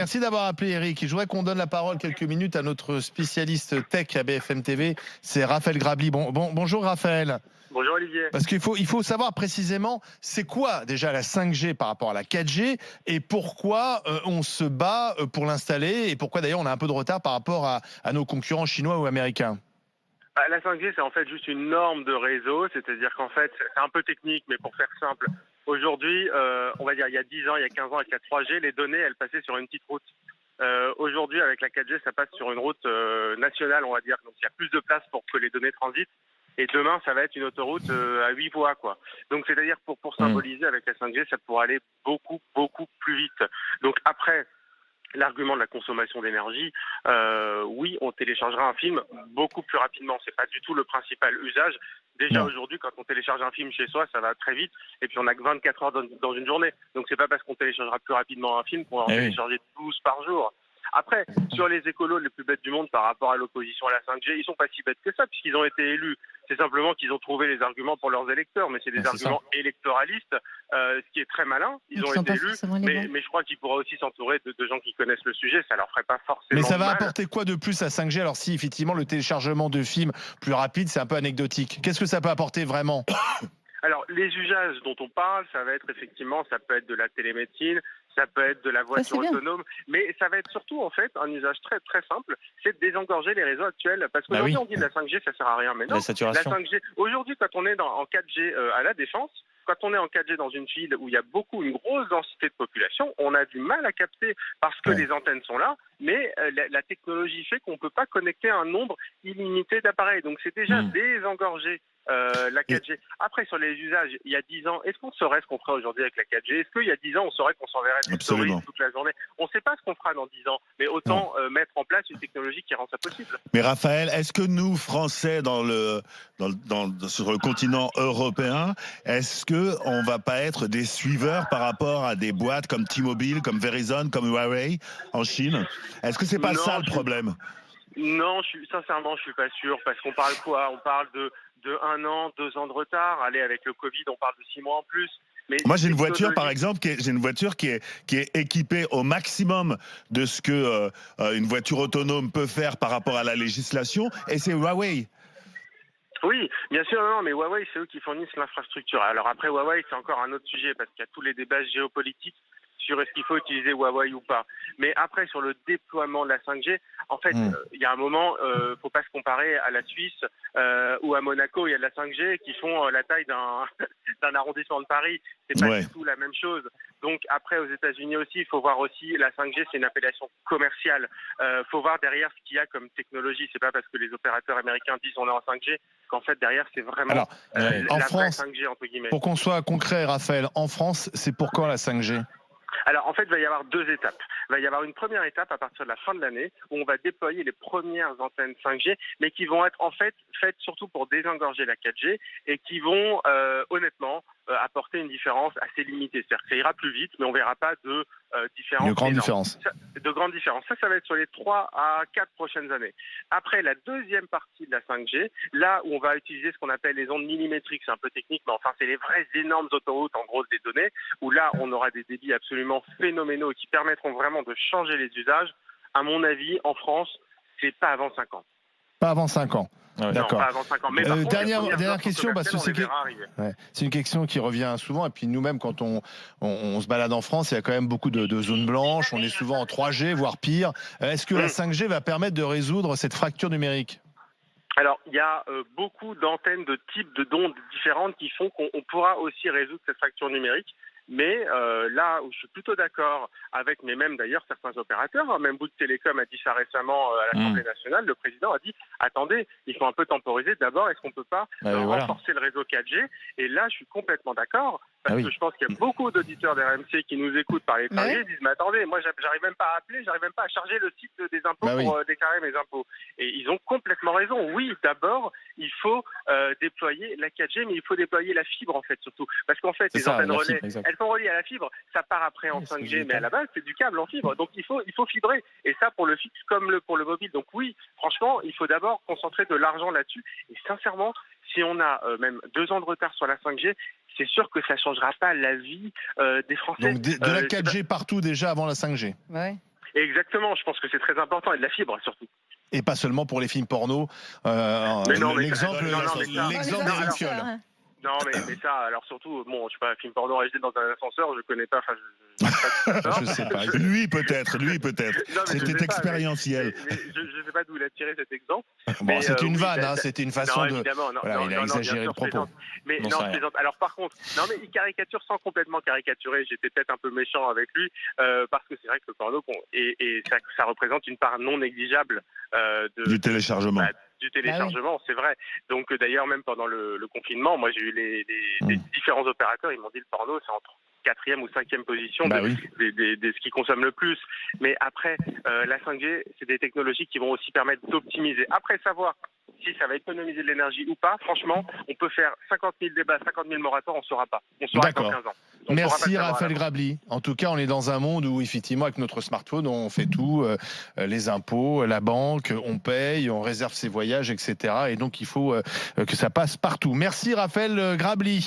Merci d'avoir appelé Eric. Je voudrais qu'on donne la parole quelques minutes à notre spécialiste tech à BFM TV, c'est Raphaël Grabli. Bonjour Raphaël. Bonjour Olivier. Parce qu'il faut savoir précisément, c'est quoi déjà la 5G par rapport à la 4G et pourquoi on se bat pour l'installer et pourquoi d'ailleurs on a un peu de retard par rapport à nos concurrents chinois ou américains. La 5G, c'est en fait juste une norme de réseau, c'est-à-dire qu'en fait, c'est un peu technique, mais pour faire simple, aujourd'hui, on va dire il y a 10 ans, il y a 15 ans, avec la 3G, les données, elles passaient sur une petite route. Aujourd'hui, avec la 4G, ça passe sur une route nationale, on va dire, donc il y a plus de place pour que les données transitent. Et demain, ça va être une autoroute à 8 voies, quoi. Donc, c'est-à-dire pour symboliser, avec la 5G, ça pourrait aller beaucoup, beaucoup plus vite. Donc, après, l'argument de la consommation d'énergie, oui, on téléchargera un film beaucoup plus rapidement. C'est pas du tout le principal usage. Déjà aujourd'hui, quand on télécharge un film chez soi, ça va très vite. Et puis on n'a que 24 heures dans une journée. Donc c'est pas parce qu'on téléchargera plus rapidement un film qu'on va en télécharger 12 par jour. Après, sur les écolos les plus bêtes du monde par rapport à l'opposition à la 5G, ils sont pas si bêtes que ça puisqu'ils ont été élus. C'est simplement qu'ils ont trouvé les arguments pour leurs électeurs, mais c'est des arguments électoralistes, ce qui est très malin. Ils ont été élus, mais je crois qu'ils pourraient aussi s'entourer de gens qui connaissent le sujet. Ça leur ferait pas forcément Mais ça va mal. apporter quoi de plus à 5G? Alors si effectivement le téléchargement de films plus rapide, c'est un peu anecdotique. Qu'est-ce que ça peut apporter vraiment? Alors, les usages dont on parle, ça va être effectivement, ça peut être de la télémédecine, ça peut être de la voiture autonome, mais ça va être surtout, en fait, un usage très, très simple, c'est de désengorger les réseaux actuels. Parce qu'aujourd'hui, on dit que la 5G, ça sert à rien, mais non. La 5G, aujourd'hui, quand on est en 4G à la Défense, quand on est en 4G dans une ville où il y a une grosse densité de population, on a du mal à capter parce que les antennes sont là, mais la technologie fait qu'on ne peut pas connecter un nombre illimité d'appareils. Donc, c'est déjà désengorger la 4G. Après, sur les usages, il y a 10 ans, est-ce qu'on saurait ce qu'on ferait aujourd'hui avec la 4G? Est-ce qu'il y a 10 ans, on saurait qu'on s'enverrait des stories toute la journée? On ne sait pas ce qu'on fera dans 10 ans, mais autant mettre en place une technologie qui rend ça possible. Mais Raphaël, est-ce que nous, Français, sur le continent européen, est-ce qu'on ne va pas être des suiveurs par rapport à des boîtes comme T-Mobile, comme Verizon, comme Huawei en Chine? Est-ce que c'est pas ça le problème? Non, sincèrement, je suis pas sûr, parce qu'on parle quoi? On parle de 1 an, 2 ans de retard. Allez, avec le Covid, on parle de 6 mois en plus. Mais moi, j'ai une voiture, par exemple, qui est équipée au maximum de ce que une voiture autonome peut faire par rapport à la législation, et c'est Huawei. Oui, bien sûr, non, mais Huawei, c'est eux qui fournissent l'infrastructure. Alors après, Huawei, c'est encore un autre sujet, parce qu'il y a tous les débats géopolitiques sur est-ce qu'il faut utiliser Huawei ou pas. Mais après, sur le déploiement de la 5G, en fait, il y a un moment, faut pas se comparer à la Suisse ou à Monaco, il y a de la 5G qui font la taille d'un arrondissement de Paris. C'est pas du tout la même chose. Donc après, aux États-Unis aussi, il faut voir aussi la 5G, c'est une appellation commerciale. Faut voir derrière ce qu'il y a comme technologie. C'est pas parce que les opérateurs américains disent on est en 5G qu'en fait derrière c'est vraiment en la France, vraie 5G entre guillemets. Pour qu'on soit concret, Raphaël, en France, c'est pour quand la 5G? Alors en fait, il va y avoir 2 étapes. Il va y avoir une première étape à partir de la fin de l'année où on va déployer les premières antennes 5G, mais qui vont être en fait faites surtout pour désengorger la 4G et qui vont honnêtement apporter une différence assez limitée. C'est-à-dire que ça ira plus vite, mais on ne verra pas de différence. De grandes différences. De grandes différences. Ça va être sur les 3 à 4 prochaines années. Après, la deuxième partie de la 5G, là où on va utiliser ce qu'on appelle les ondes millimétriques, c'est un peu technique, mais enfin, c'est les vraies énormes autoroutes, en gros, des données, où là, on aura des débits absolument phénoménaux qui permettront vraiment de changer les usages. À mon avis, en France, c'est pas avant 5 ans. Pas avant 5 ans. Ouais. D'accord. Non, pas avant 5 ans. Mais dernière question, parce que c'est une question qui revient souvent. Et puis nous-mêmes, quand on se balade en France, il y a quand même beaucoup de zones blanches. On est souvent en 3G, voire pire. Est-ce que la 5G va permettre de résoudre cette fracture numérique? Alors, il y a beaucoup d'antennes de types d'ondes différentes qui font qu'on pourra aussi résoudre cette fracture numérique. Mais là où je suis plutôt d'accord avec, mais même d'ailleurs certains opérateurs, même Bouygues Télécom a dit ça récemment à l'Assemblée nationale, le président a dit attendez, il faut un peu temporiser. D'abord, est-ce qu'on ne peut pas renforcer le réseau 4G? Et là, je suis complètement d'accord. Parce que je pense qu'il y a beaucoup d'auditeurs d'RMC qui nous écoutent par l'étranger et disent mais attendez, moi j'arrive même pas à appeler, j'arrive même pas à charger le site des impôts pour déclarer mes impôts. Et ils ont complètement raison. Oui, d'abord, il faut déployer la 4G, mais il faut déployer la fibre en fait surtout. Parce qu'en fait, les antennes relais, elles sont reliées à la fibre, ça part après en 5G, mais à la base c'est du câble en fibre. Donc il faut fibrer. Et ça pour le fixe comme pour le mobile. Donc oui, franchement, il faut d'abord concentrer de l'argent là-dessus. Et sincèrement, si on a même 2 ans de retard sur la 5G, c'est sûr que ça ne changera pas la vie des Français. Donc de la 4G partout déjà avant la 5G. Ouais. Exactement, je pense que c'est très important, et de la fibre surtout. Et pas seulement pour les films porno. L'exemple des viols. Non, mais ça, alors surtout, bon, je sais pas, un film porno HD dans un ascenseur, je connais pas. Je sais pas. Lui peut-être. C'était expérientiel. Je sais pas d'où il a tiré cet exemple. Bon, c'est une vanne, hein, c'était une façon de. Voilà, il a exagéré le propos. Mais non, je plaisante. Alors par contre, non, mais il caricature sans complètement caricaturer. J'étais peut-être un peu méchant avec lui, parce que c'est vrai que le porno, bon, et ça représente une part non négligeable du téléchargement. Du téléchargement, c'est vrai. Donc d'ailleurs, même pendant le confinement, moi j'ai eu les différents opérateurs, ils m'ont dit le porno, c'est entre 4e ou 5e position de ce qui consomme le plus. Mais après, la 5G, c'est des technologies qui vont aussi permettre d'optimiser. Après, savoir si ça va économiser de l'énergie ou pas, franchement, on peut faire 50 000 débats, 50 000 moratoires, on ne saura pas. On saura dans 15 ans. Merci Raphaël Grabli. En tout cas, on est dans un monde où effectivement, avec notre smartphone, on fait tout, les impôts, la banque, on paye, on réserve ses voyages, etc. Et donc, il faut que ça passe partout. Merci Raphaël Grabli.